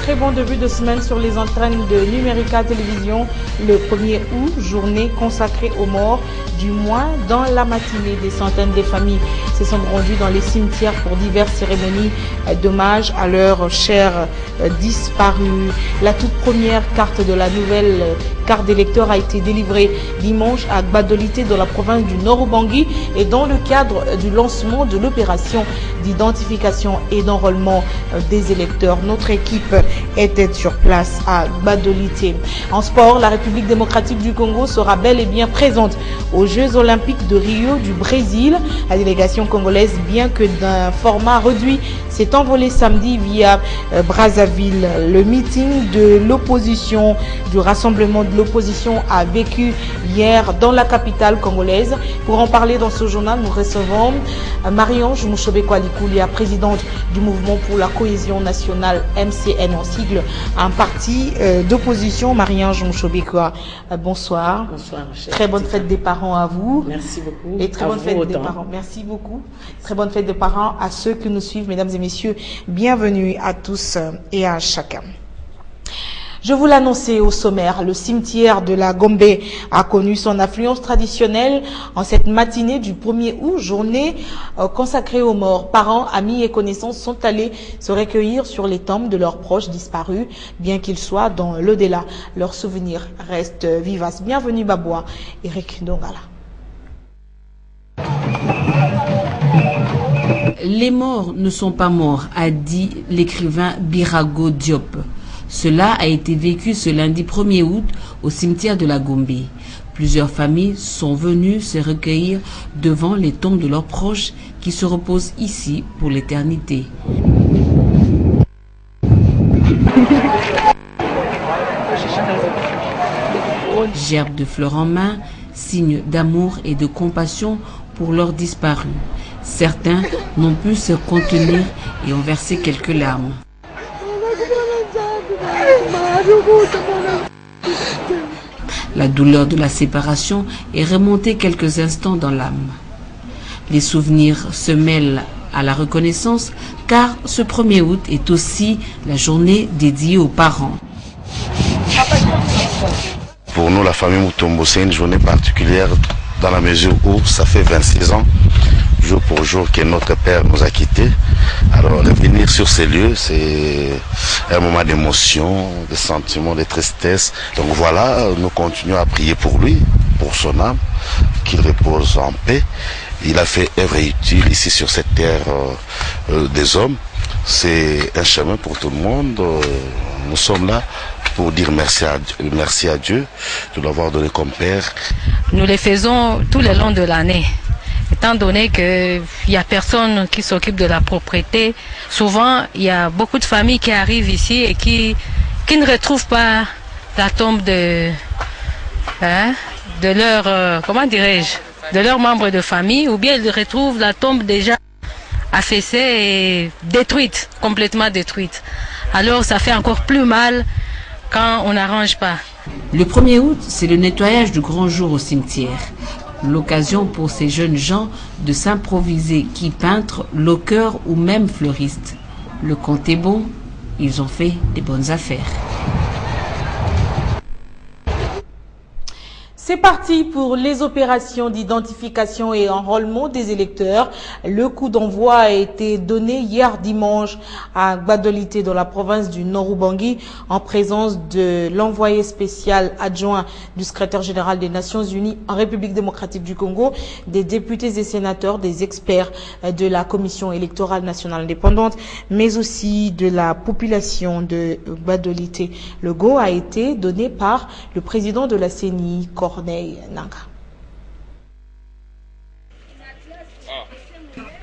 très bon début de semaine sur les antennes de Numérica Télévision. Le 1er août, journée consacrée aux morts du mois. Dans la matinée, des centaines de familles se sont rendues dans les cimetières pour diverses cérémonies d'hommage à leurs chers disparus. La toute première carte de la nouvelle carte d'électeur a été délivrée dimanche à Gbadolité dans la province du Nord-Ubangi et dans le cadre du lancement de l'opération d'identification et d'enrôlement des électeurs. Notre équipe était sur place à Gbadolité. En sport, la République démocratique du Congo sera bel et bien présente aux Jeux olympiques de Rio du Brésil. La délégation congolaise, bien que d'un format réduit, s'est envolée samedi via Brazzaville. Le meeting de l'opposition, du rassemblement de l'opposition a vécu hier dans la capitale congolaise. Pour en parler dans ce journal, nous recevons Marie-Ange Mouchobeko-Alikoulia, présidente du mouvement pour la cohésion nationale MCN en sigle, un parti d'opposition. Marie-Ange Mouchobeko, bonsoir. Bonsoir, chère. Très bonne fête des parents à vous. Merci beaucoup. Et très bonne fête des parents. Merci beaucoup. Très bonne fête des parents à ceux qui nous suivent, mesdames et messieurs. Bienvenue à tous et à chacun. Je vous l'annonçais au sommaire, le cimetière de la Gombe a connu son affluence traditionnelle en cette matinée du 1er août, journée consacrée aux morts. Parents, amis et connaissances sont allés se recueillir sur les tombes de leurs proches disparus, bien qu'ils soient dans l'au-delà. Leurs souvenirs restent vivaces. Bienvenue Baboua, Eric Ndongala. Les morts ne sont pas morts, a dit l'écrivain Birago Diop. Cela a été vécu ce lundi 1er août au cimetière de la Gombe. Plusieurs familles sont venues se recueillir devant les tombes de leurs proches qui se reposent ici pour l'éternité. Gerbes de fleurs en main, signe d'amour et de compassion pour leurs disparus. Certains n'ont pu se contenir et ont versé quelques larmes. La douleur de la séparation est remontée quelques instants dans l'âme. Les souvenirs se mêlent à la reconnaissance car ce 1er août est aussi la journée dédiée aux parents. Pour nous, la famille Mutombo, c'est une journée particulière dans la mesure où ça fait 26 ans, jour pour jour, que notre père nous a quittés. Alors, revenir sur ces lieux, c'est un moment d'émotion, de sentiment, de tristesse. Donc voilà, nous continuons à prier pour lui, pour son âme, qu'il repose en paix. Il a fait œuvre utile ici sur cette terre des hommes. C'est un chemin pour tout le monde. Nous sommes là pour dire merci à Dieu de l'avoir donné comme père. Nous les faisons tout le long de l'année. Étant donné qu'il n'y a personne qui s'occupe de la propriété, souvent il y a beaucoup de familles qui arrivent ici et qui ne retrouvent pas la tombe de leur, de leurs membres de famille, ou bien ils retrouvent la tombe déjà affaissée et détruite, complètement détruite. Alors ça fait encore plus mal quand on n'arrange pas. Le 1er août, c'est le nettoyage du grand jour au cimetière. L'occasion pour ces jeunes gens de s'improviser, qui peintres, loqueurs ou même fleuristes. Le compte est bon, ils ont fait des bonnes affaires. C'est parti pour les opérations d'identification et enrôlement des électeurs. Le coup d'envoi a été donné hier dimanche à Gbadolité dans la province du Nord-Ubangi en présence de l'envoyé spécial adjoint du secrétaire général des Nations Unies en République démocratique du Congo, des députés et sénateurs, des experts de la Commission électorale nationale indépendante, mais aussi de la population de Gbadolité. Le go a été donné par le président de la CENI,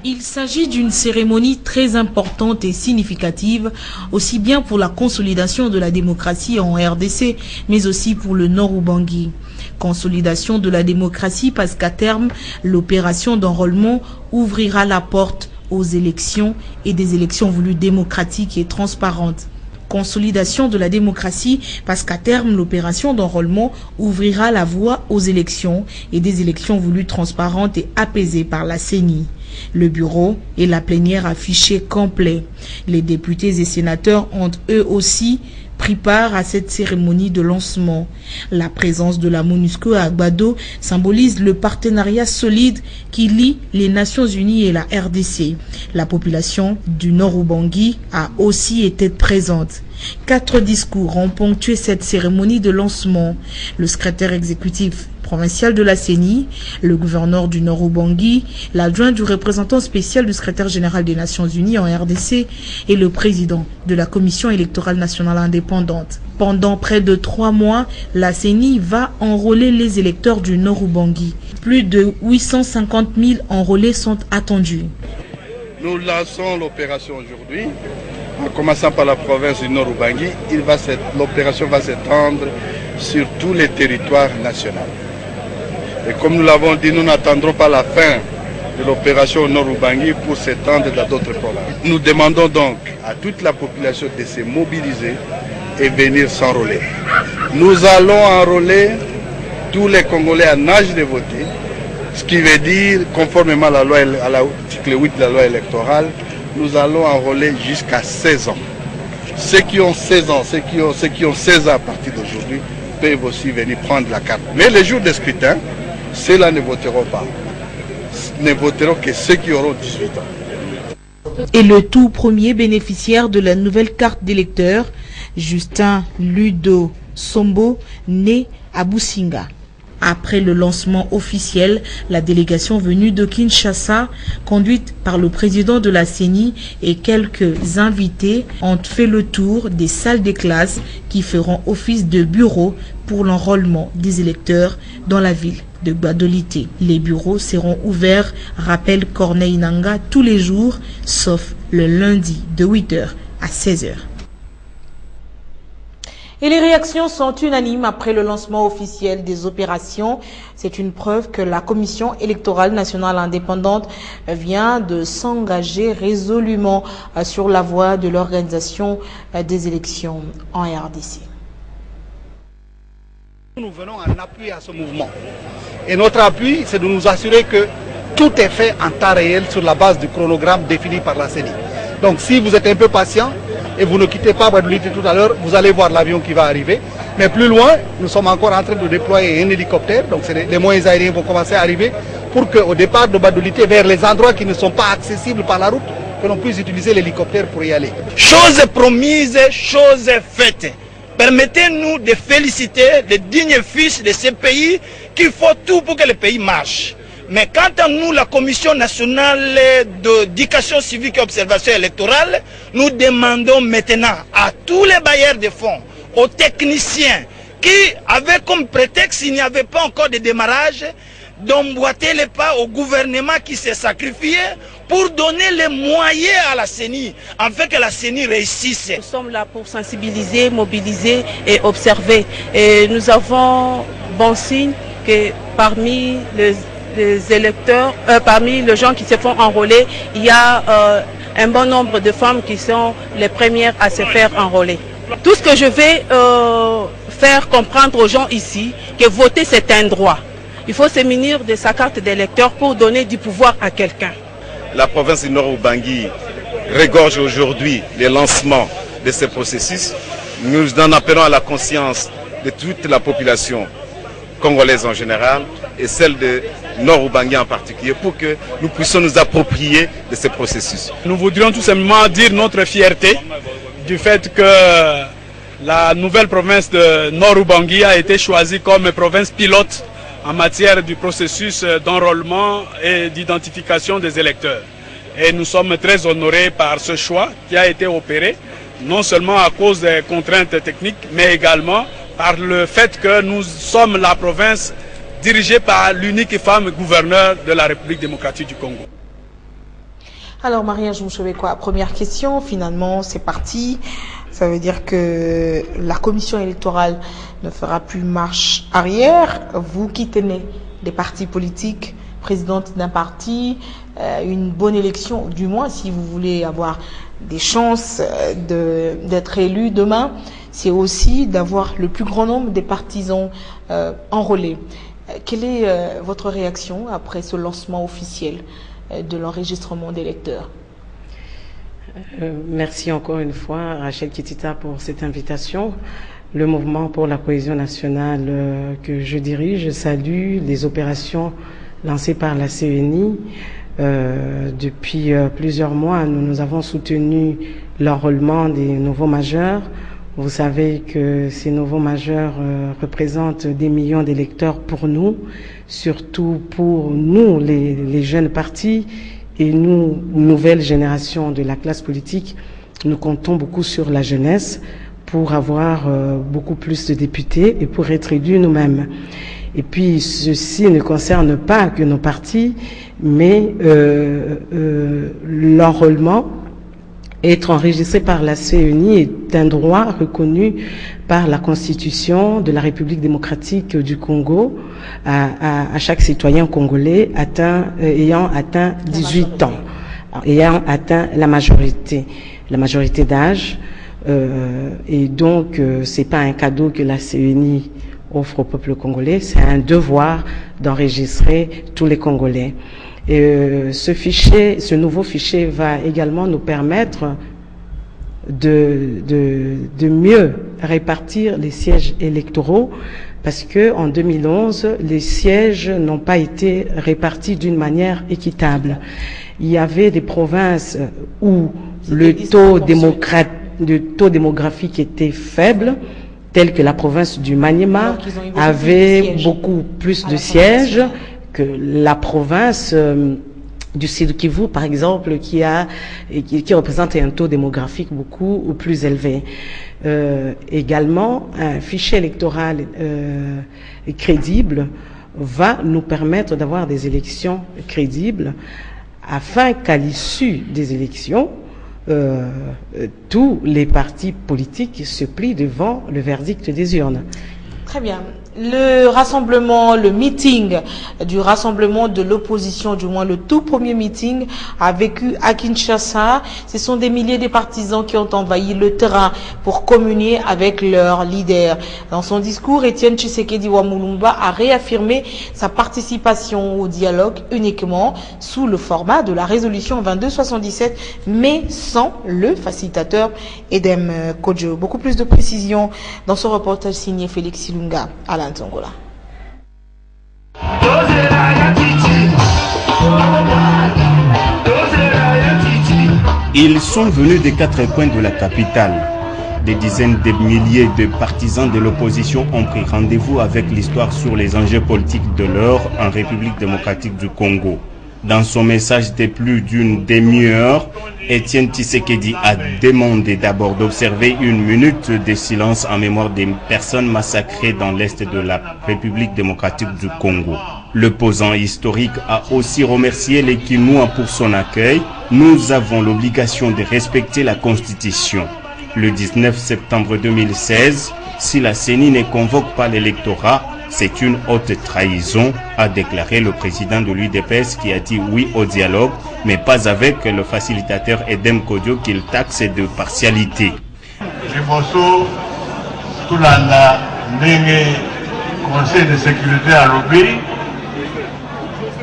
Il s'agit d'une cérémonie très importante et significative, aussi bien pour la consolidation de la démocratie en RDC, mais aussi pour le Nord-Ubangi. Consolidation de la démocratie parce qu'à terme, l'opération d'enrôlement ouvrira la porte aux élections et des élections voulues démocratiques et transparentes. Consolidation de la démocratie parce qu'à terme, l'opération d'enrôlement ouvrira la voie aux élections et des élections voulues transparentes et apaisées par la CENI. Le bureau et la plénière affichés complets. Les députés et sénateurs ont eux aussi pris part à cette cérémonie de lancement. La présence de la MONUSCO à Agbado symbolise le partenariat solide qui lie les Nations Unies et la RDC. La population du Nord-Ubangi a aussi été présente. 4 discours ont ponctué cette cérémonie de lancement. Le secrétaire exécutif provincial de la CENI, le gouverneur du Nord-Ubangi, l'adjoint du représentant spécial du secrétaire général des Nations Unies en RDC et le président de la Commission électorale nationale indépendante. Pendant près de 3 mois, la CENI va enrôler les électeurs du Nord-Ubangi. Plus de 850 000 enrôlés sont attendus. Nous lançons l'opération aujourd'hui, en commençant par la province du Nord-Ubangi. L'opération va s'étendre sur tous les territoires nationaux. Et comme nous l'avons dit, nous n'attendrons pas la fin de l'opération au Nord-Ubangi pour s'étendre dans d'autres provinces. Nous demandons donc à toute la population de se mobiliser et venir s'enrôler. Nous allons enrôler tous les Congolais en âge de voter, ce qui veut dire, conformément à l'article 8 de la loi électorale, nous allons enrôler jusqu'à 16 ans. Ceux qui ont 16 ans, ceux qui ont 16 ans à partir d'aujourd'hui, peuvent aussi venir prendre la carte. Mais les jours de scrutin, ceux-là ne voteront pas. Ne voteront que ceux qui auront 18 ans. Et le tout premier bénéficiaire de la nouvelle carte d'électeur, Justin Ludo Sombo, né à Businga. Après le lancement officiel, la délégation venue de Kinshasa, conduite par le président de la CENI et quelques invités, ont fait le tour des salles des classes qui feront office de bureau pour l'enrôlement des électeurs dans la ville de Gbadolité. Les bureaux seront ouverts, rappelle Corneille Nanga, tous les jours, sauf le lundi de 8h à 16h. Et les réactions sont unanimes après le lancement officiel des opérations. C'est une preuve que la Commission électorale nationale indépendante vient de s'engager résolument sur la voie de l'organisation des élections en RDC. Nous venons en appui à ce mouvement. Et notre appui, c'est de nous assurer que tout est fait en temps réel sur la base du chronogramme défini par la CENI. Donc si vous êtes un peu patient, et vous ne quittez pas Gbadolité tout à l'heure, vous allez voir l'avion qui va arriver. Mais plus loin, nous sommes encore en train de déployer un hélicoptère, donc les moyens aériens vont commencer à arriver pour qu'au départ de Gbadolité, vers les endroits qui ne sont pas accessibles par la route, que l'on puisse utiliser l'hélicoptère pour y aller. Chose promise, chose faite. Permettez-nous de féliciter les dignes fils de ce pays qui font tout pour que le pays marche. Mais quant à nous, la Commission nationale d'éducation civique et observation électorale, nous demandons maintenant à tous les bailleurs de fonds, aux techniciens qui avaient comme prétexte, s'il n'y avait pas encore de démarrage, d'emboîter les pas au gouvernement qui s'est sacrifié pour donner les moyens à la CENI, afin que la CENI réussisse. Nous sommes là pour sensibiliser, mobiliser et observer. Et nous avons bon signe que parmi les électeurs, parmi les gens qui se font enrôler, il y a un bon nombre de femmes qui sont les premières à se faire enrôler. Tout ce que je vais faire comprendre aux gens ici, que voter c'est un droit. Il faut se munir de sa carte d'électeur pour donner du pouvoir à quelqu'un. La province du Nord-Ubangi regorge aujourd'hui les lancements de ce processus. Nous en appelons à la conscience de toute la population congolaise en général et celle de Nord-Ubangi en particulier pour que nous puissions nous approprier de ce processus. Nous voudrions tout simplement dire notre fierté du fait que la nouvelle province de Nord-Ubangi a été choisie comme province pilote en matière du processus d'enrôlement et d'identification des électeurs. Et nous sommes très honorés par ce choix qui a été opéré, non seulement à cause des contraintes techniques, mais également par le fait que nous sommes la province dirigée par l'unique femme gouverneure de la République démocratique du Congo. Alors Marie-Ange Mouchobekwa, première question, finalement c'est parti. Ça veut dire que la commission électorale ne fera plus marche arrière. Vous qui tenez des partis politiques, présidente d'un parti, une bonne élection, du moins si vous voulez avoir des chances d'être élu demain, c'est aussi d'avoir le plus grand nombre des partisans enrôlés. Quelle est votre réaction après ce lancement officiel de l'enregistrement des lecteurs. Merci encore une fois, Rachel Kitita, pour cette invitation. Le mouvement pour la cohésion nationale que je dirige salue les opérations lancées par la CENI. Depuis plusieurs mois, nous avons soutenu l'enrôlement des nouveaux majeurs. Vous savez que ces nouveaux majeurs représentent des millions d'électeurs pour nous, surtout pour nous, les jeunes partis, et nous, nouvelle génération de la classe politique. Nous comptons beaucoup sur la jeunesse pour avoir beaucoup plus de députés et pour être élus nous-mêmes. Et puis, ceci ne concerne pas que nos partis, mais l'enrôlement, être enregistré par la CENI est un droit reconnu par la Constitution de la République démocratique du Congo à chaque citoyen congolais ayant atteint 18 ans, ayant atteint la majorité d'âge. Et donc, c'est pas un cadeau que la CENI offre au peuple congolais, c'est un devoir d'enregistrer tous les Congolais. Et ce nouveau fichier va également nous permettre de mieux répartir les sièges électoraux, parce que en 2011, les sièges n'ont pas été répartis d'une manière équitable. Il y avait des provinces où le taux démographique était faible, telle que la province du Maniema avait beaucoup plus de sièges que la province du Sud Kivu, par exemple, qui représente un taux démographique beaucoup plus élevé. Également, un fichier électoral crédible va nous permettre d'avoir des élections crédibles, afin qu'à l'issue des élections, tous les partis politiques se plient devant le verdict des urnes. Très bien. Le meeting du rassemblement de l'opposition, du moins le tout premier meeting, a vécu à Kinshasa. Ce sont des milliers de partisans qui ont envahi le terrain pour communier avec leur leader. Dans son discours, Etienne Tshisekedi Wamulumba a réaffirmé sa participation au dialogue uniquement sous le format de la résolution 2277, mais sans le facilitateur Edem Kodjo. Beaucoup plus de précisions dans ce reportage signé Félix Silunga à l'Antongola. Ils sont venus des 4 coins de la capitale. Des dizaines de milliers de partisans de l'opposition ont pris rendez-vous avec l'histoire sur les enjeux politiques de l'heure en République démocratique du Congo. Dans son message de plus d'une demi-heure, Etienne Tshisekedi a demandé d'abord d'observer une minute de silence en mémoire des personnes massacrées dans l'est de la République démocratique du Congo. L'opposant historique a aussi remercié les Kinois pour son accueil. Nous avons l'obligation de respecter la Constitution. Le 19 septembre 2016, si la CENI ne convoque pas l'électorat, c'est une haute trahison, a déclaré le président de l'UDPS qui a dit oui au dialogue, mais pas avec le facilitateur Edem Kodjo qu'il taxe de partialité. Tout le Conseil de sécurité à l'OBI,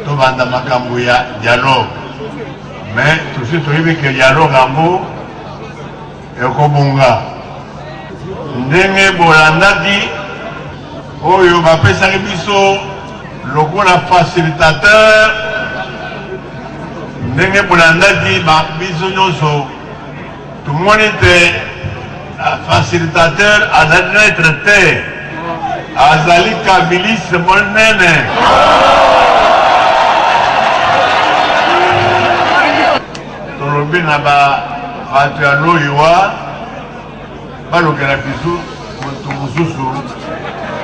tout le dialogue. Mais tout de suite, il y a un dialogue en mots et au Kobunga. Ndenge Bolanda dit, oyo bapesaki biso lokola facilitateur ndenge bolandaki biso nyonso tomoni te facilitateur azali netre te azali kabiliste monene. Tolobi na bato ya loyiwa balokela biso moto mosusu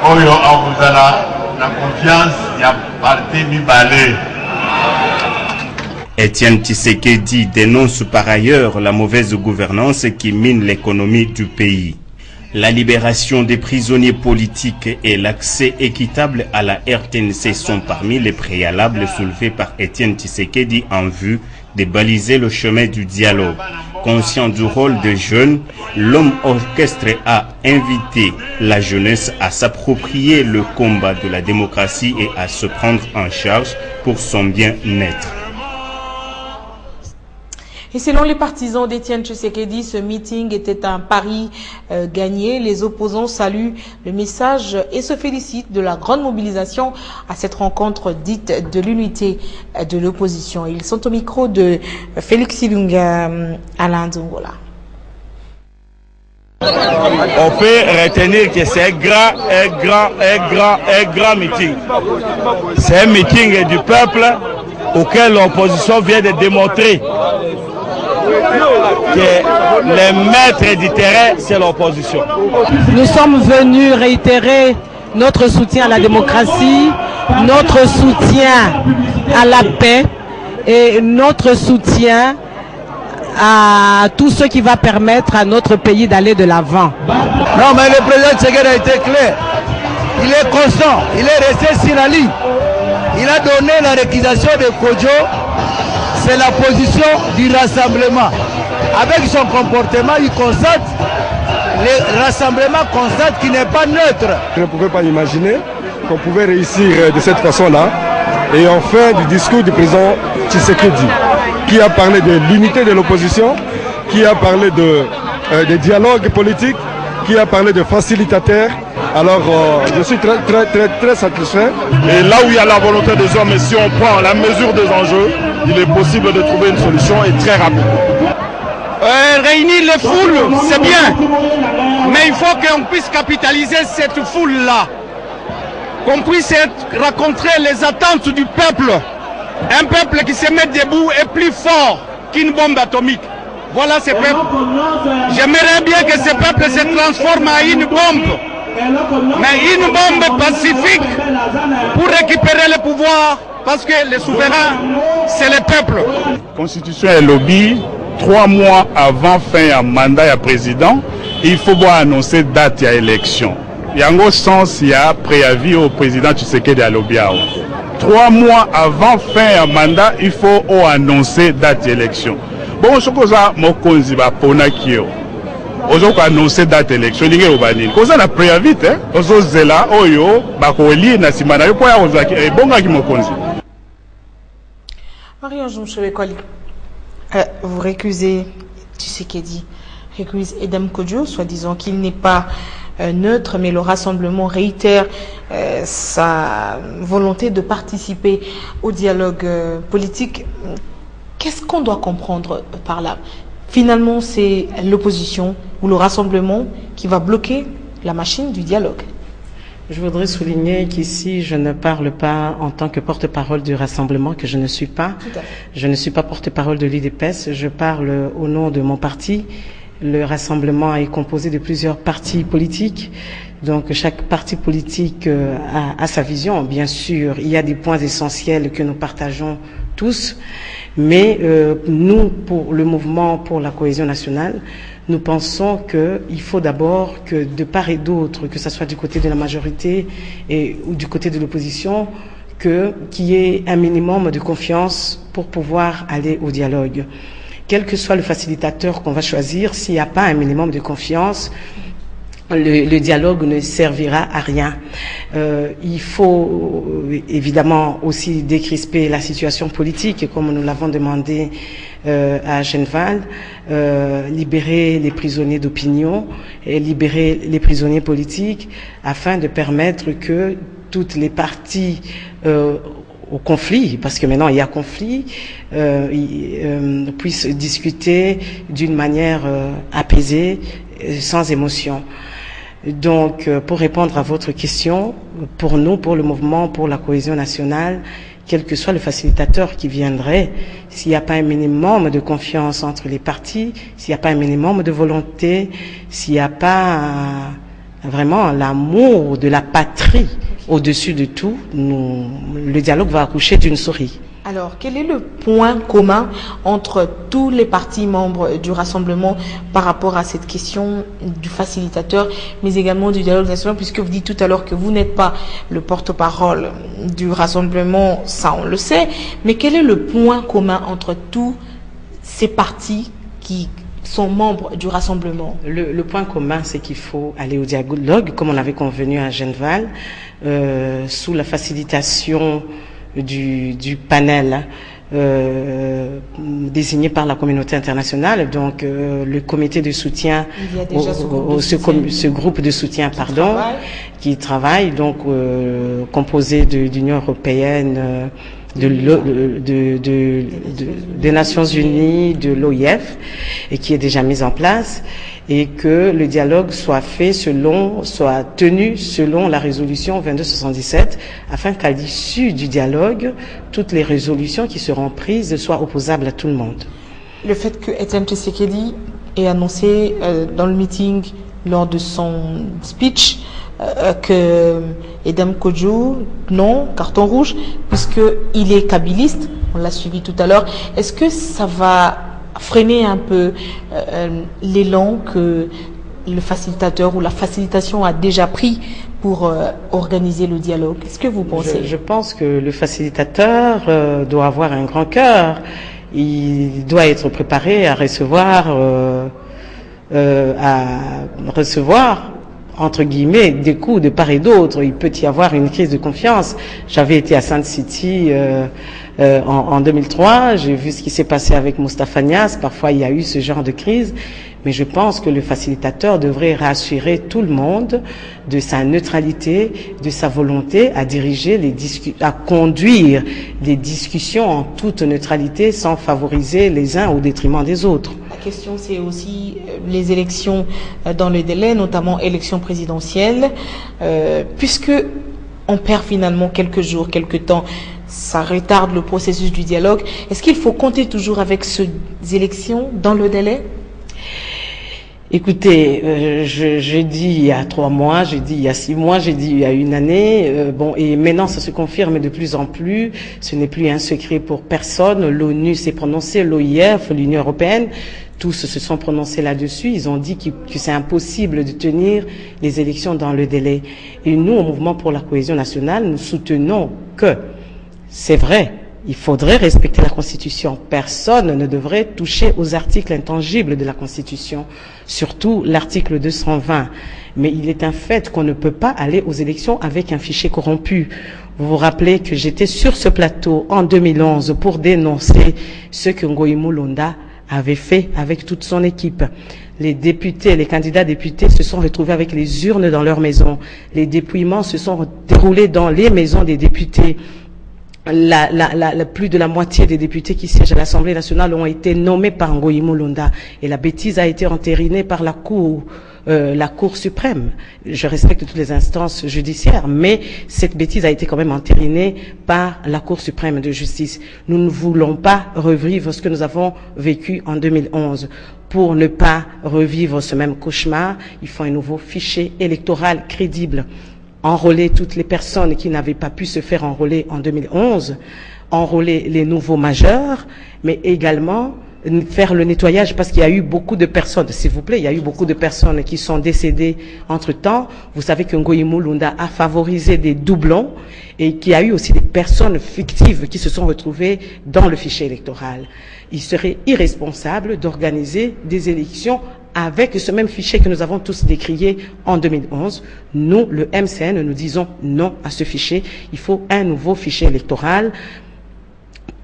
oyo akozala na confiance ya parti mibale. Etienne Tshisekedi dénonce par ailleurs la mauvaise gouvernance qui mine l'économie du pays. La libération des prisonniers politiques et l'accès équitable à la RTNC sont parmi les préalables soulevés par Etienne Tshisekedi en vue de baliser le chemin du dialogue. Conscient du rôle des jeunes, l'homme orchestre a invité la jeunesse à s'approprier le combat de la démocratie et à se prendre en charge pour son bien-être. Et selon les partisans d'Étienne Tshisekedi, ce meeting était un pari gagné. Les opposants saluent le message et se félicitent de la grande mobilisation à cette rencontre dite de l'unité de l'opposition. Ils sont au micro de Félix Ilunga, Alain Zongola. On peut retenir que c'est un grand meeting. C'est un meeting du peuple auquel l'opposition vient de démontrer que les maîtres du terrain, c'est l'opposition. Nous sommes venus réitérer notre soutien à la démocratie, notre soutien à la paix et notre soutien à tout ce qui va permettre à notre pays d'aller de l'avant. Non, mais le président Tshisekedi a été clair. Il est constant, il est resté sur la ligne. Il a donné la réquisition de Kodjo, c'est la position du rassemblement. Avec son comportement, il constate, le rassemblement constate qu'il n'est pas neutre. Je ne pouvais pas imaginer qu'on pouvait réussir de cette façon-là. Et enfin, du discours du président Tshisekedi, qui a parlé de l'unité de l'opposition, qui a parlé de dialogue politique, qui a parlé de facilitateur. Alors, je suis très satisfait. Et là où il y a la volonté des hommes, et si on prend la mesure des enjeux, il est possible de trouver une solution et très rapide. Réunir les foules, c'est bien, mais il faut qu'on puisse capitaliser cette foule-là, qu'on puisse rencontrer les attentes du peuple. Un peuple qui se met debout est plus fort qu'une bombe atomique. Voilà ce peuple. J'aimerais bien que ce peuple se transforme en une bombe, mais une bombe pacifique pour récupérer le pouvoir, parce que les souverains, c'est le peuple. Constitution et lobby, 3 mois avant fin du mandat du président, il faut annoncer date de l'élection. Il y a un sens, il y a préavis au président Tshisekedi à lobby. 3 mois avant fin du mandat, il faut annoncer date d'élection. Bon, je pense que Mokonzi va ponakio. Aujourd'hui, annoncer date d'élection, il y a un cause na préavis, aujourd'hui zela oyo bakoli na simana yo kwa ozaki bonga ki Mokonzi. Marie-Ange Mouchewekoli, vous récusez Tshisekedi, récuse Edem Kodjo, soi-disant qu'il n'est pas neutre, mais le rassemblement réitère sa volonté de participer au dialogue politique. Qu'est-ce qu'on doit comprendre par là? Finalement, c'est l'opposition ou le rassemblement qui va bloquer la machine du dialogue. Je voudrais souligner qu'ici, je ne parle pas en tant que porte-parole du rassemblement, que je ne suis pas. Je ne suis pas porte-parole de l'UDPS, je parle au nom de mon parti. Le rassemblement est composé de plusieurs partis politiques. Donc chaque parti politique a sa vision. Bien sûr, il y a des points essentiels que nous partageons tous. Mais nous, pour le mouvement pour la cohésion nationale, nous pensons qu'il faut d'abord que de part et d'autre, que ce soit du côté de la majorité ou du côté de l'opposition, qu'il y ait un minimum de confiance pour pouvoir aller au dialogue. Quel que soit le facilitateur qu'on va choisir, s'il n'y a pas un minimum de confiance, le dialogue ne servira à rien. Il faut évidemment aussi décrisper la situation politique, comme nous l'avons demandé à Genval, libérer les prisonniers d'opinion et libérer les prisonniers politiques afin de permettre que toutes les parties au conflit, parce que maintenant il y a conflit, puissent discuter d'une manière apaisée, sans émotion. Donc, pour répondre à votre question, pour nous, pour le mouvement, pour la cohésion nationale, quel que soit le facilitateur qui viendrait, s'il n'y a pas un minimum de confiance entre les partis, s'il n'y a pas un minimum de volonté, s'il n'y a pas vraiment l'amour de la patrie au-dessus de tout, le dialogue va accoucher d'une souris. Alors, quel est le point commun entre tous les partis membres du rassemblement par rapport à cette question du facilitateur, mais également du dialogue national, puisque vous dites tout à l'heure que vous n'êtes pas le porte-parole du rassemblement, ça on le sait, mais quel est le point commun entre tous ces partis qui sont membres du rassemblement? Le point commun, c'est qu'il faut aller au dialogue, comme on avait convenu à Genval, sous la facilitation du panel désigné par la communauté internationale, donc le comité de soutien, ce groupe de soutien, pardon, qui travaille, donc composé d'Union européenne, des Nations Unies, de l'OIF, et qui est déjà mise en place, et que le dialogue soit tenu selon la résolution 2277, afin qu'à l'issue du dialogue, toutes les résolutions qui seront prises soient opposables à tout le monde. Le fait que Etienne Tshisekedi ait annoncé dans le meeting, lors de son speech, que Edem Kodjo, non, carton rouge, puisqu'il est kabyliste, on l'a suivi tout à l'heure, est-ce que ça va freiner un peu l'élan que le facilitateur ou la facilitation a déjà pris pour organiser le dialogue? Qu'est-ce que vous pensez? Je pense que le facilitateur doit avoir un grand cœur. Il doit être préparé à recevoir entre guillemets, des coups de part et d'autre. Il peut y avoir une crise de confiance. J'avais été à Sainte City en 2003, j'ai vu ce qui s'est passé avec Moustapha Niasse. Parfois, il y a eu ce genre de crise. Mais je pense que le facilitateur devrait rassurer tout le monde de sa neutralité, de sa volonté à à conduire des discussions en toute neutralité sans favoriser les uns au détriment des autres. La question, c'est aussi les élections dans le délai, notamment élections présidentielles, puisque on perd finalement quelques jours, quelques temps. Ça retarde le processus du dialogue. Est-ce qu'il faut compter toujours avec ces élections dans le délai? Écoutez, j'ai dit il y a 3 mois, j'ai dit il y a 6 mois, j'ai dit il y a 1 année. Et maintenant ça se confirme de plus en plus. Ce n'est plus un secret pour personne. L'ONU s'est prononcée, l'OIF, l'Union européenne, tous se sont prononcés là-dessus. Ils ont dit que c'est impossible de tenir les élections dans le délai. Et nous, au Mouvement pour la cohésion nationale, nous soutenons que c'est vrai. Il faudrait respecter la Constitution. Personne ne devrait toucher aux articles intangibles de la Constitution, surtout l'article 220. Mais il est un fait qu'on ne peut pas aller aux élections avec un fichier corrompu. Vous vous rappelez que j'étais sur ce plateau en 2011 pour dénoncer ce que Ngoïmou Londa avait fait avec toute son équipe. Les députés, les candidats députés se sont retrouvés avec les urnes dans leur maison. Les dépouillements se sont déroulés dans les maisons des députés. Plus de la moitié des députés qui siègent à l'Assemblée nationale ont été nommés par Ngoïmou Londa. Et la bêtise a été entérinée par la Cour suprême. Je respecte toutes les instances judiciaires, mais cette bêtise a été quand même entérinée par la Cour suprême de justice. Nous ne voulons pas revivre ce que nous avons vécu en 2011. Pour ne pas revivre ce même cauchemar, il faut un nouveau fichier électoral crédible. Enrôler toutes les personnes qui n'avaient pas pu se faire enrôler en 2011, enrôler les nouveaux majeurs, mais également faire le nettoyage parce qu'il y a eu beaucoup de personnes, s'il vous plaît, il y a eu beaucoup de personnes qui sont décédées entre-temps. Vous savez que Ngoïmou Londa a favorisé des doublons et qu'il y a eu aussi des personnes fictives qui se sont retrouvées dans le fichier électoral. Il serait irresponsable d'organiser des élections avec ce même fichier que nous avons tous décrié en 2011. Nous, le MCN, nous disons non à ce fichier. Il faut un nouveau fichier électoral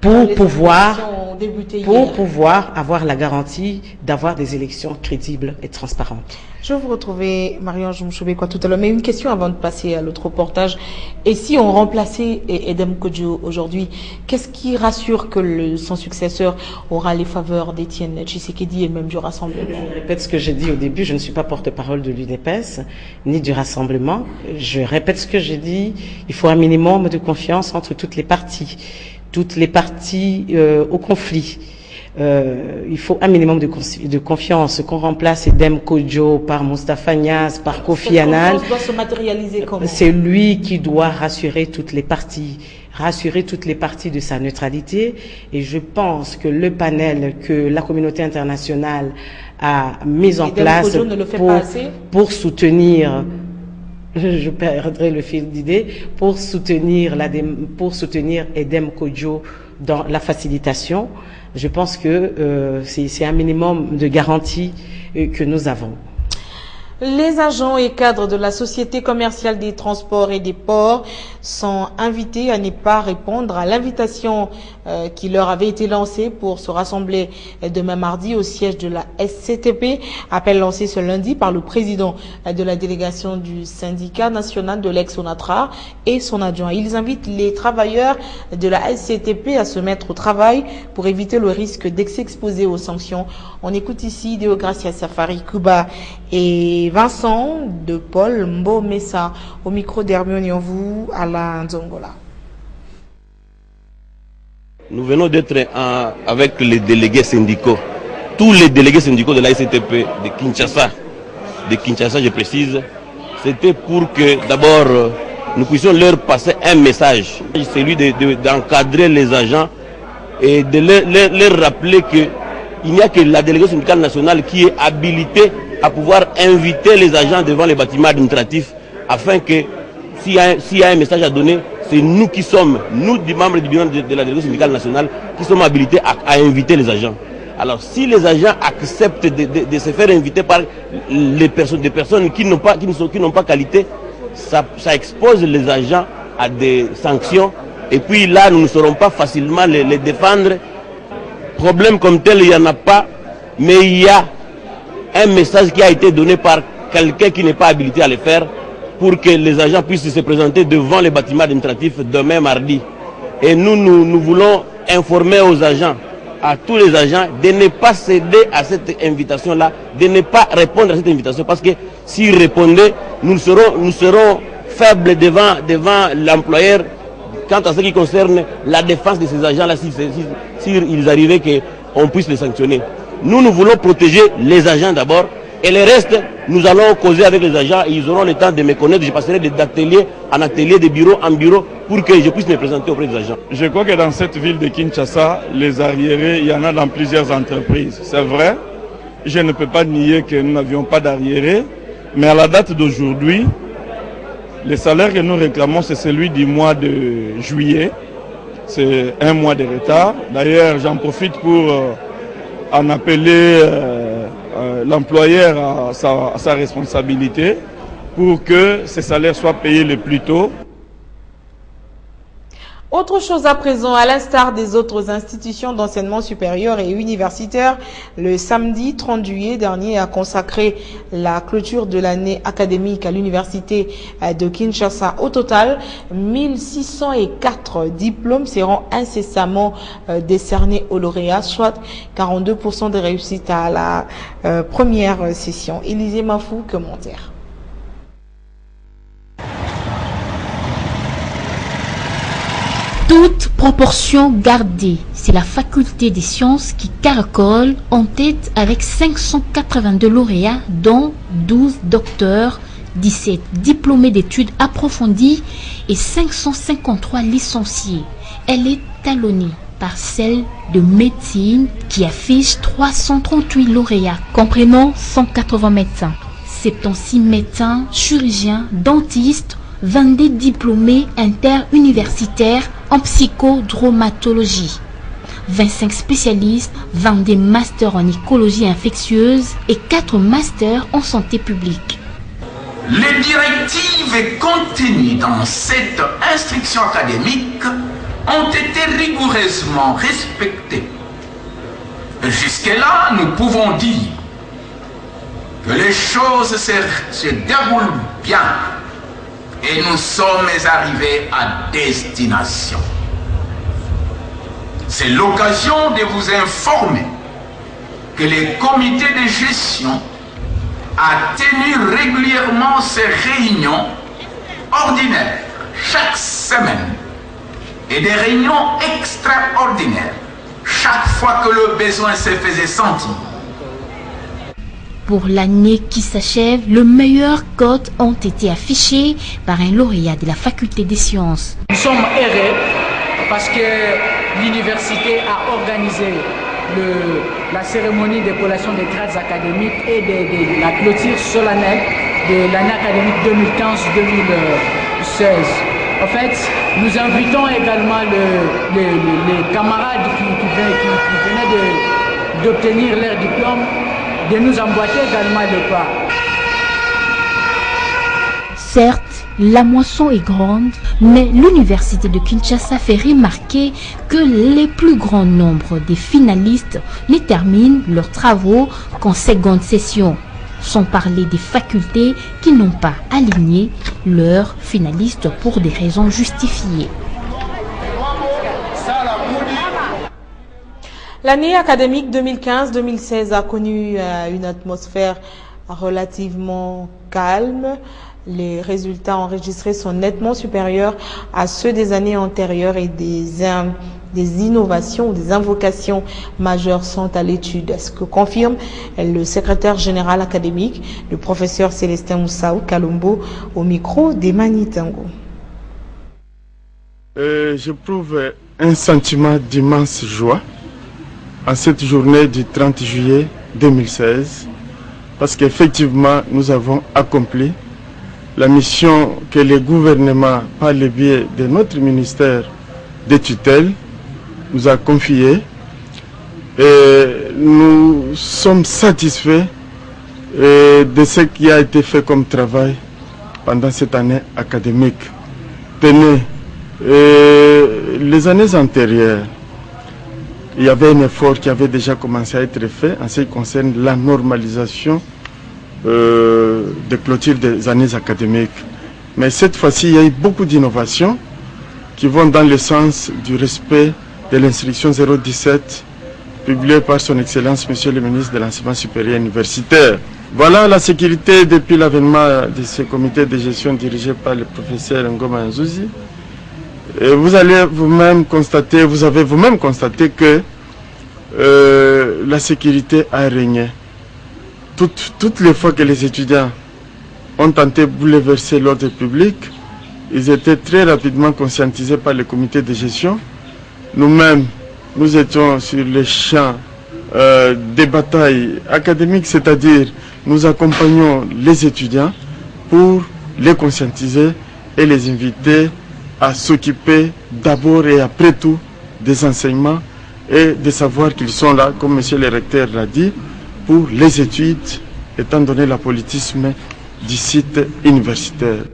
pour pouvoir avoir la garantie d'avoir des élections crédibles et transparentes. Je vais vous retrouver, Marie-Ange Mouchoubekwa, tout à l'heure. Mais une question avant de passer à l'autre reportage. Et si on remplaçait Edem Kodjo aujourd'hui, qu'est-ce qui rassure que son successeur aura les faveurs d'Etienne Tshisekedi et même du Rassemblement? Je répète ce que j'ai dit au début. Je ne suis pas porte-parole de l'UDPS ni du Rassemblement. Je répète ce que j'ai dit. Il faut un minimum de confiance entre toutes les parties au conflit. Il faut un minimum de confiance. Qu'on remplace Edem Kodjo par Moustapha Niasse, par Kofi Annan. Doit se matérialiser comment? C'est lui qui doit rassurer toutes les parties de sa neutralité. Et je pense que le panel que la communauté internationale a mis en place pour soutenir, je perdrai le fil d'idée, pour soutenir Edem Kodjo dans la facilitation. Je pense que c'est un minimum de garantie que nous avons. Les agents et cadres de la Société commerciale des transports et des ports sont invités à ne pas répondre à l'invitation qui leur avait été lancée pour se rassembler demain mardi au siège de la SCTP. Appel lancé ce lundi par le président de la délégation du syndicat national de l'ex-ONATRA et son adjoint. Ils invitent les travailleurs de la SCTP à se mettre au travail pour éviter le risque d'exposer aux sanctions. On écoute ici Deogracia Safari Kuba et Vincent de Paul Mbomessa au micro d'Hermione Yonvou à la Nzongola. Nous venons d'être avec les délégués syndicaux, tous les délégués syndicaux de la SCTP de Kinshasa je précise, c'était pour que d'abord nous puissions leur passer un message, celui d'encadrer les agents et de leur rappeler qu'il n'y a que la délégation syndicale nationale qui est habilitée à pouvoir inviter les agents devant les bâtiments administratifs afin que s'il y a un message à donner, c'est nous qui sommes, nous des membres du bureau de la délégation syndicale nationale, qui sommes habilités à inviter les agents. Alors si les agents acceptent de se faire inviter par des personnes qui n'ont pas qualité, ça expose les agents à des sanctions et puis là nous ne saurons pas facilement les défendre. Problème comme tel, il n'y en a pas, mais il y a un message qui a été donné par quelqu'un qui n'est pas habilité à le faire pour que les agents puissent se présenter devant les bâtiments administratifs demain mardi. Et nous voulons informer aux agents, à tous les agents, de ne pas céder à cette invitation-là, de ne pas répondre à cette invitation, parce que s'ils répondaient, nous serons faibles devant l'employeur quant à ce qui concerne la défense de ces agents-là, s'ils arrivaient qu'on puisse les sanctionner. Nous voulons protéger les agents d'abord, et le reste, nous allons causer avec les agents et ils auront le temps de me connaître. Je passerai d'atelier en atelier, de bureau en bureau pour que je puisse me présenter auprès des agents. Je crois que dans cette ville de Kinshasa, les arriérés, il y en a dans plusieurs entreprises. C'est vrai, je ne peux pas nier que nous n'avions pas d'arriérés, mais à la date d'aujourd'hui, le salaire que nous réclamons, c'est celui du mois de juillet. C'est un mois de retard. D'ailleurs, j'en profite pour en appeler l'employeur à sa responsabilité pour que ces salaires soient payés le plus tôt. Autre chose à présent, à l'instar des autres institutions d'enseignement supérieur et universitaire, le samedi 30 juillet dernier a consacré la clôture de l'année académique à l'université de Kinshasa. Au total, 1604 diplômes seront incessamment décernés aux lauréats, soit 42% de réussite à la première session. Élisée Mafou, commentaire. Toute proportion gardée, c'est la faculté des sciences qui caracole en tête avec 582 lauréats, dont 12 docteurs, 17 diplômés d'études approfondies et 553 licenciés. Elle est talonnée par celle de médecine qui affiche 338 lauréats, comprenant 180 médecins, 76 médecins, chirurgiens, dentistes, 22 diplômés interuniversitaires en psychodromatologie, 25 spécialistes, 22 masters en écologie infectieuse et 4 masters en santé publique. Les directives contenues dans cette instruction académique ont été rigoureusement respectées. Jusque-là, nous pouvons dire que les choses se déroulent bien. Et nous sommes arrivés à destination. C'est l'occasion de vous informer que le comité de gestion a tenu régulièrement ses réunions ordinaires chaque semaine et des réunions extraordinaires chaque fois que le besoin se faisait sentir. Pour l'année qui s'achève, le meilleur code ont été affichés par un lauréat de la faculté des sciences. Nous sommes heureux parce que l'université a organisé la cérémonie de collation des grades académiques et de la clôture solennelle de l'année académique 2015-2016. En fait, nous invitons également les camarades qui venaient d'obtenir leur diplôme de nous emboîter également le pas. Certes, La moisson est grande, mais l'université de Kinshasa fait remarquer que les plus grands nombres des finalistes ne terminent leurs travaux qu'en seconde session, sans parler des facultés qui n'ont pas aligné leurs finalistes pour des raisons justifiées. L'année académique 2015-2016 a connu une atmosphère relativement calme. Les résultats enregistrés sont nettement supérieurs à ceux des années antérieures et des innovations ou des invocations majeures sont à l'étude. Ce que confirme le secrétaire général académique, le professeur Célestin Moussaou Kalombo, au micro d'Emani Tango. J'éprouve un sentiment d'immense joie en cette journée du 30 juillet 2016, parce qu'effectivement, nous avons accompli la mission que le gouvernement, par le biais de notre ministère de tutelle, nous a confiée. Et nous sommes satisfaits de ce qui a été fait comme travail pendant cette année académique. Tenez, les années antérieures, il y avait un effort qui avait déjà commencé à être fait en ce qui concerne la normalisation de clôture des années académiques. Mais cette fois-ci, il y a eu beaucoup d'innovations qui vont dans le sens du respect de l'instruction 017 publiée par son Excellence Monsieur le ministre de l'Enseignement supérieur universitaire. Voilà la sécurité depuis l'avènement de ce comité de gestion dirigé par le professeur Ngoma Nzouzi. Et vous allez vous-même constater, vous avez vous-même constaté que la sécurité a régné. Toutes les fois que les étudiants ont tenté de bouleverser l'ordre public, ils étaient très rapidement conscientisés par le comité de gestion. Nous-mêmes, nous étions sur les champs des batailles académiques, c'est-à-dire nous accompagnons les étudiants pour les conscientiser et les inviter à s'occuper d'abord et après tout des enseignements et de savoir qu'ils sont là, comme monsieur le recteur l'a dit, pour les études, étant donné l'apolitisme du site universitaire.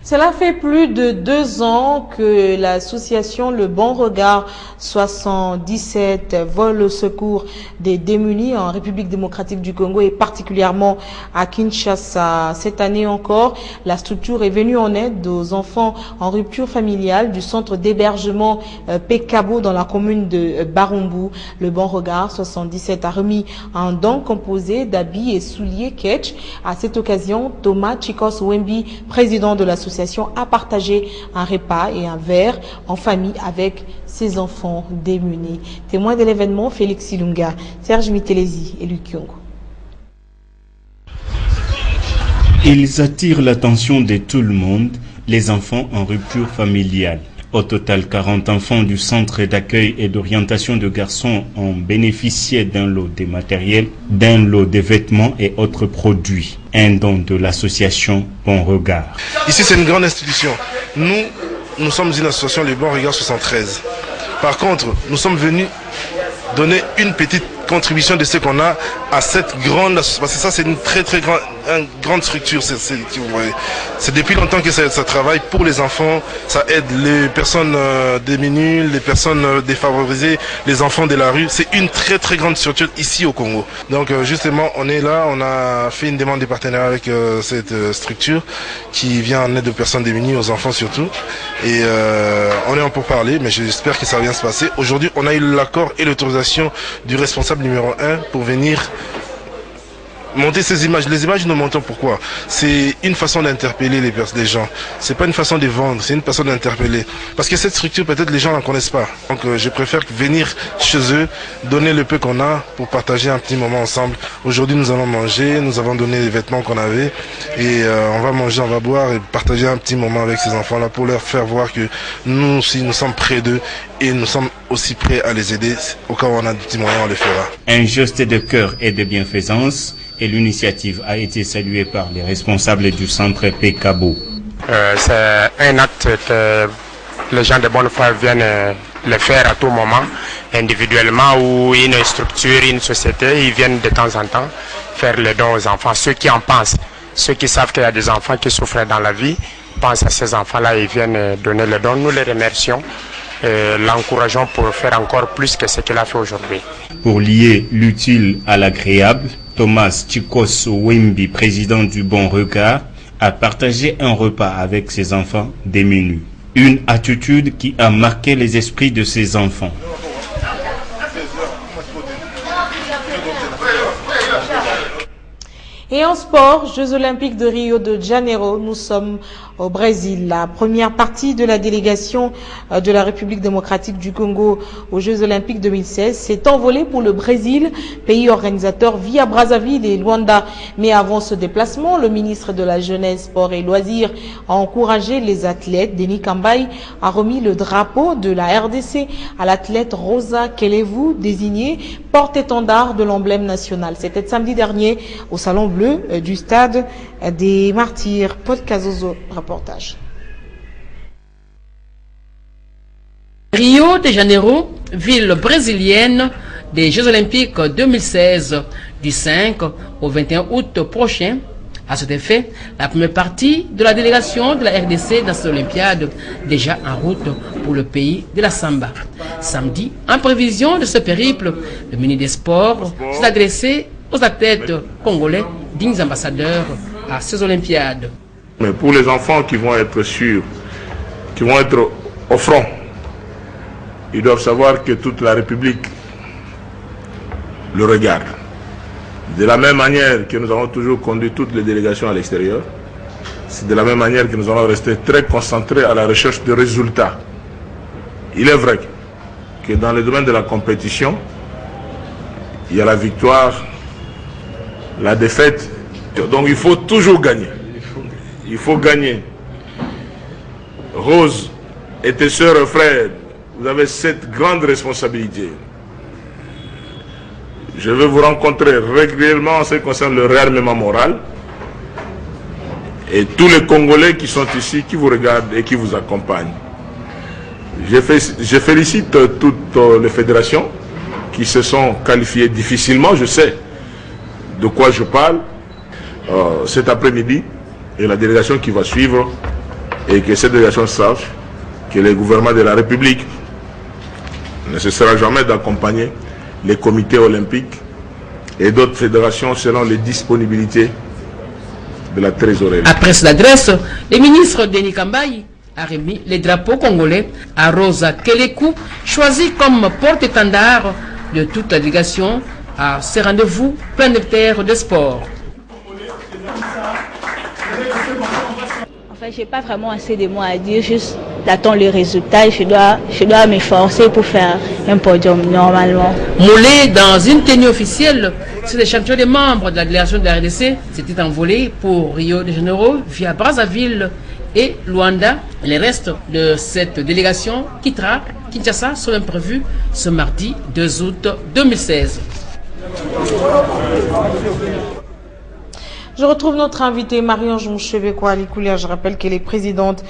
Cela fait plus de 2 ans que l'association Le Bon Regard 77 vole au secours des démunis en République démocratique du Congo et particulièrement à Kinshasa. Cette année encore, la structure est venue en aide aux enfants en rupture familiale du centre d'hébergement Pekabo dans la commune de Barumbu. Le Bon Regard 77 a remis un don composé d'habits et souliers Ketch. À cette occasion, Thomas Chikos Wembi, président de l'association, a partagé un repas et un verre en famille avec ses enfants démunis. Témoin de l'événement, Félix Ilunga, Serge Mitelezi et Luc Yongo. Ils attirent l'attention de tout le monde, les enfants en rupture familiale. Au total, 40 enfants du centre d'accueil et d'orientation de garçons ont bénéficié d'un lot de matériel, d'un lot de vêtements et autres produits. Un don de l'association Bon Regard. Ici, c'est une grande institution. Nous sommes une association Les Bon Regard 73. Par contre, nous sommes venus donner une petite contribution de ce qu'on a à cette grande, parce que ça c'est une très grande structure. C'est depuis longtemps que ça travaille pour les enfants, ça aide les personnes démunies, les personnes défavorisées, les enfants de la rue. C'est une très grande structure ici au Congo. Donc justement on est là, on a fait une demande de partenariat avec cette structure qui vient en aide aux personnes démunies, aux enfants surtout. Et on est en pourparlers, mais j'espère que ça va bien se passer. Aujourd'hui on a eu l'accord et l'autorisation du responsable numéro 1 pour venir monter ces images. Les images nous montrent pourquoi. C'est une façon d'interpeller les gens. C'est pas une façon de vendre, c'est une façon d'interpeller. Parce que cette structure, peut-être les gens n'en connaissent pas. Donc je préfère venir chez eux, donner le peu qu'on a pour partager un petit moment ensemble. Aujourd'hui nous allons manger, nous avons donné les vêtements qu'on avait et on va manger, on va boire et partager un petit moment avec ces enfants-là pour leur faire voir que nous aussi nous sommes près d'eux et nous sommes aussi prêts à les aider. Au cas où on a des petits moyens, on les fera. Un geste de cœur et de bienfaisance. Et l'initiative a été saluée par les responsables du centre Pekabo. C'est un acte que les gens de bonne foi viennent le faire à tout moment, individuellement ou une structure, une société, ils viennent de temps en temps faire le don aux enfants, ceux qui en pensent. Ceux qui savent qu'il y a des enfants qui souffrent dans la vie pensent à ces enfants-là et viennent donner le don. Nous les remercions et l'encourageons pour faire encore plus que ce qu'il a fait aujourd'hui. Pour lier l'utile à l'agréable, Thomas Chikos Wembi, président du Bon Regard, a partagé un repas avec ses enfants démunis. Une attitude qui a marqué les esprits de ses enfants. Et en sport, Jeux Olympiques de Rio de Janeiro, nous sommes au Brésil. La première partie de la délégation de la République démocratique du Congo aux Jeux Olympiques 2016 s'est envolée pour le Brésil, pays organisateur via Brazzaville et Luanda. Mais avant ce déplacement, le ministre de la Jeunesse, Sport et Loisirs a encouragé les athlètes. Denis Kambaï a remis le drapeau de la RDC à l'athlète Rosa Kelevu, désignée porte-étendard de l'emblème national. C'était samedi dernier au Salon Bleu du Stade des Martyrs. Paul Cazozo, reportage. Rio de Janeiro, ville brésilienne des Jeux Olympiques 2016, du 5 au 21 août prochain. À cet effet, la première partie de la délégation de la RDC dans cette Olympiade, déjà en route pour le pays de la Samba. Samedi, en prévision de ce périple, le ministre des Sports s'est adressé aux athlètes congolais, dignes ambassadeurs à ces Olympiades. Mais pour les enfants qui vont être sûrs, qui vont être au front, ils doivent savoir que toute la République le regarde. De la même manière que nous avons toujours conduit toutes les délégations à l'extérieur, c'est de la même manière que nous allons rester très concentrés à la recherche de résultats. Il est vrai que dans le domaine de la compétition, il y a la victoire, la défaite. Donc il faut toujours gagner. Il faut gagner. Rose et tes sœurs et frères, vous avez cette grande responsabilité. Je vais vous rencontrer régulièrement en ce qui concerne le réarmement moral. Et tous les Congolais qui sont ici, qui vous regardent et qui vous accompagnent. Je félicite toutes les fédérations qui se sont qualifiées difficilement, je sais de quoi je parle, cet après-midi, et la délégation qui va suivre, et que cette délégation sache que le gouvernement de la République ne cessera jamais d'accompagner les comités olympiques et d'autres fédérations selon les disponibilités de la trésorerie. Après cette adresse, le ministre Denis Kambaï a remis les drapeaux congolais à Rosa Kelevu, choisi comme porte-étendard de toute la délégation à ce rendez-vous planétaire de sport. Enfin, je n'ai pas vraiment assez de mots à dire, juste d'attendre le résultat. Je dois m'efforcer pour faire un podium normalement. Moulé dans une tenue officielle, c'est les champions des membres de la délégation de la RDC s'étaient envolés pour Rio de Janeiro via Brazzaville et Luanda. Les restes de cette délégation quittera Kinshasa selon prévu ce mardi 2 août 2016. Je retrouve notre invitée Marie-Ange Mouchebeko Alikoulia. Je rappelle qu'elle est présidente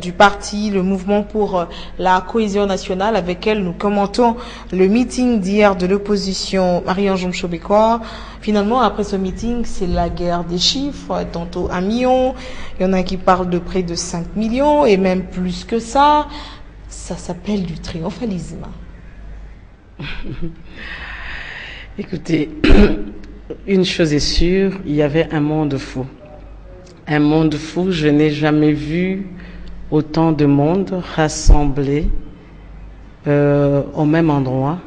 du parti, le mouvement pour la cohésion nationale. Avec elle, nous commentons le meeting d'hier de l'opposition. Marie-Ange Mouchebeko, finalement, après ce meeting, c'est la guerre des chiffres. Tantôt 1 million, il y en a qui parlent de près de 5 millions et même plus que ça. Ça s'appelle du triomphalisme. Écoutez, une chose est sûre, il y avait un monde fou. Un monde fou, je n'ai jamais vu autant de monde rassemblé au même endroit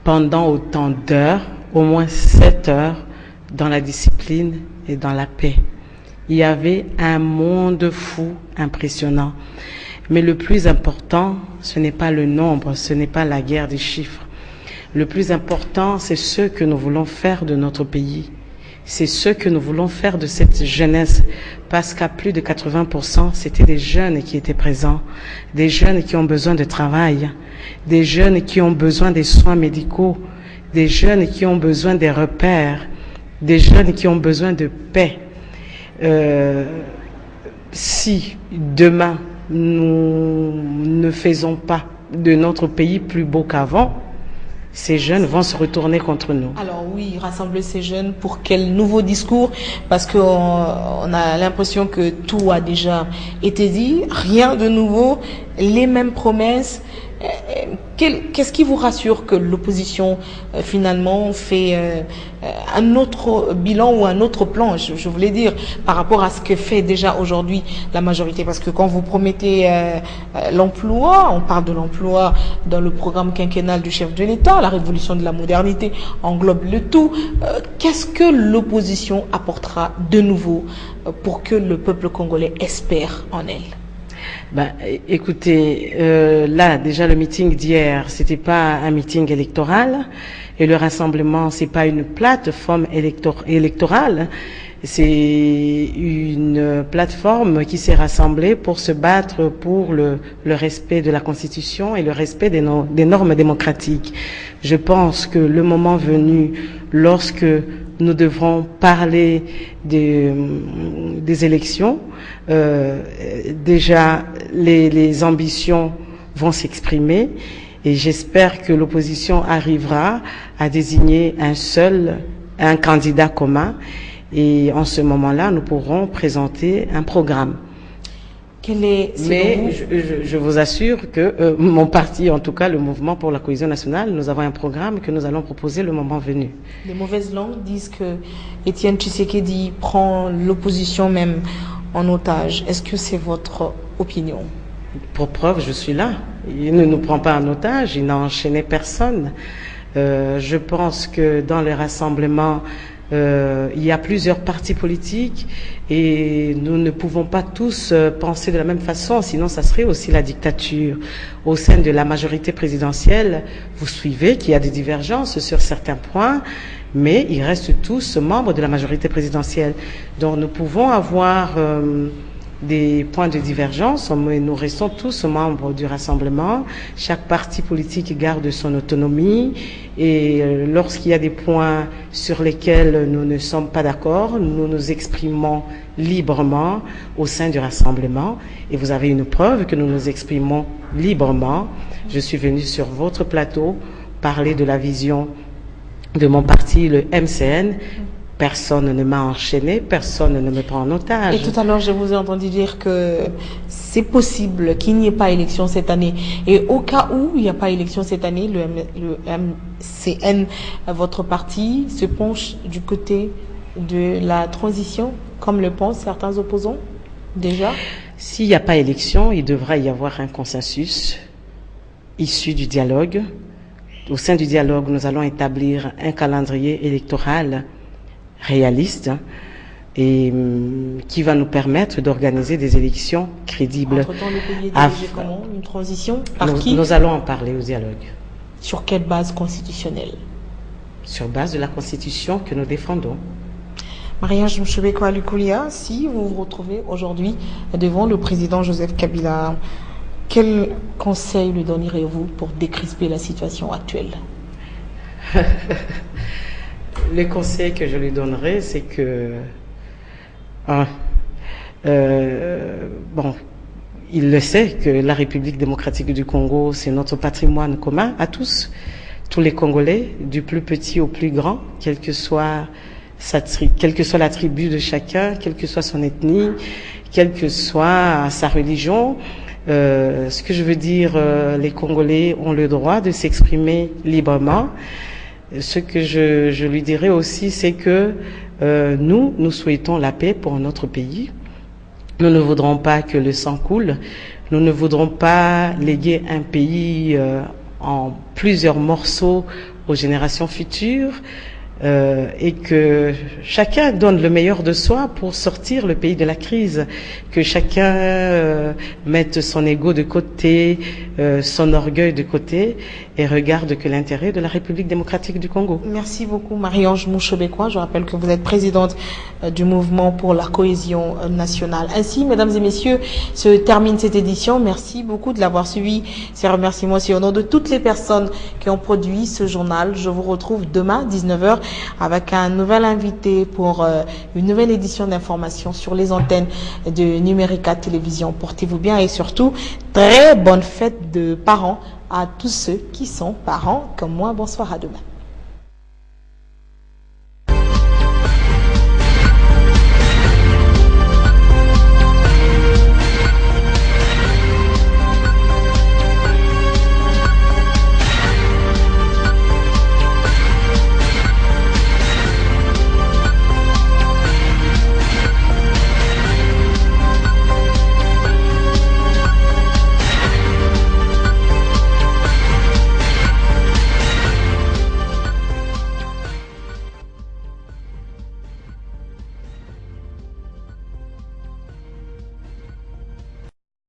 pendant autant d'heures, au moins 7 heures, dans la discipline et dans la paix. Il y avait un monde fou impressionnant. Mais le plus important, ce n'est pas le nombre, ce n'est pas la guerre des chiffres. Le plus important, c'est ce que nous voulons faire de notre pays. C'est ce que nous voulons faire de cette jeunesse. Parce qu'à plus de 80%, c'était des jeunes qui étaient présents. Des jeunes qui ont besoin de travail. Des jeunes qui ont besoin des soins médicaux. Des jeunes qui ont besoin des repères. Des jeunes qui ont besoin de paix. Si demain, nous ne faisons pas de notre pays plus beau qu'avant, ces jeunes vont se retourner contre nous. Alors oui, rassembler ces jeunes pour quel nouveau discours? Parce qu'on a l'impression que tout a déjà été dit, rien de nouveau, les mêmes promesses. Qu'est-ce qui vous rassure que l'opposition finalement fait un autre bilan ou un autre plan, je voulais dire, par rapport à ce que fait déjà aujourd'hui la majorité? Parce que quand vous promettez l'emploi, on parle de l'emploi dans le programme quinquennal du chef de l'État, la révolution de la modernité englobe le tout. Qu'est-ce que l'opposition apportera de nouveau pour que le peuple congolais espère en elle? Ben, écoutez, là déjà le meeting d'hier, c'était pas un meeting électoral, et le rassemblement, c'est pas une plateforme électorale, c'est une plateforme qui s'est rassemblée pour se battre pour le respect de la Constitution et le respect des normes démocratiques. Je pense que le moment venu, lorsque nous devrons parler des élections, déjà les ambitions vont s'exprimer, et j'espère que l'opposition arrivera à désigner un candidat commun, et en ce moment-là, nous pourrons présenter un programme. Mais je vous assure que mon parti, en tout cas le Mouvement pour la cohésion nationale, nous avons un programme que nous allons proposer le moment venu. Les mauvaises langues disent que Étienne Tshisekedi prend l'opposition même en otage. Est-ce que c'est votre opinion? Pour preuve, je suis là. Il ne nous prend pas en otage, il n'a enchaîné personne. Je pense que dans les rassemblements, il y a plusieurs partis politiques et nous ne pouvons pas tous penser de la même façon, sinon ça serait aussi la dictature. Au sein de la majorité présidentielle, vous suivez qu'il y a des divergences sur certains points, mais ils restent tous membres de la majorité présidentielle. Donc nous pouvons avoir des points de divergence, mais nous restons tous membres du rassemblement. Chaque parti politique garde son autonomie, et lorsqu'il y a des points sur lesquels nous ne sommes pas d'accord, nous nous exprimons librement au sein du rassemblement, et vous avez une preuve que nous nous exprimons librement. Je suis venu sur votre plateau parler de la vision de mon parti, le MCN. Personne ne m'a enchaîné, personne ne me prend en otage. Et tout à l'heure, je vous ai entendu dire que c'est possible qu'il n'y ait pas élection cette année. Et au cas où il n'y a pas élection cette année, le MCN, votre parti, se penche du côté de la transition, comme le pensent certains opposants, déjà? S'il n'y a pas élection, il devra y avoir un consensus issu du dialogue. Au sein du dialogue, nous allons établir un calendrier électoral réaliste et qui va nous permettre d'organiser des élections crédibles. Entre-temps, le pays est dirigé comment? Une transition? Par qui? Nous allons en parler au dialogue. Sur quelle base constitutionnelle? Sur base de la Constitution que nous défendons. Marie-Ange Mouchebekwa-Lukulia, si vous vous retrouvez aujourd'hui devant le président Joseph Kabila, quel conseil lui donnerez-vous pour décrisper la situation actuelle? Le conseil que je lui donnerai, c'est que il le sait que la République démocratique du Congo, c'est notre patrimoine commun à tous les Congolais, du plus petit au plus grand, quelle que soit la tribu de chacun, quelle que soit son ethnie, quelle que soit sa religion. Ce que je veux dire, les Congolais ont le droit de s'exprimer librement. Ce que je lui dirais aussi, c'est que nous souhaitons la paix pour notre pays. Nous ne voudrons pas que le sang coule. Nous ne voudrons pas léguer un pays en plusieurs morceaux aux générations futures. Et que chacun donne le meilleur de soi pour sortir le pays de la crise, que chacun mette son ego de côté, son orgueil de côté, et regarde que l'intérêt de la République démocratique du Congo. Merci beaucoup Marie-Ange Mouchebekwa. Je rappelle que vous êtes présidente du Mouvement pour la cohésion nationale. Ainsi, mesdames et messieurs, se termine cette édition. Merci beaucoup de l'avoir suivi. Ces remerciements aussi au nom de toutes les personnes qui ont produit ce journal. Je vous retrouve demain 19h avec un nouvel invité pour une nouvelle édition d'information sur les antennes de Numérica Télévision. Portez-vous bien et surtout, très bonne fête de parents à tous ceux qui sont parents comme moi. Bonsoir, à demain.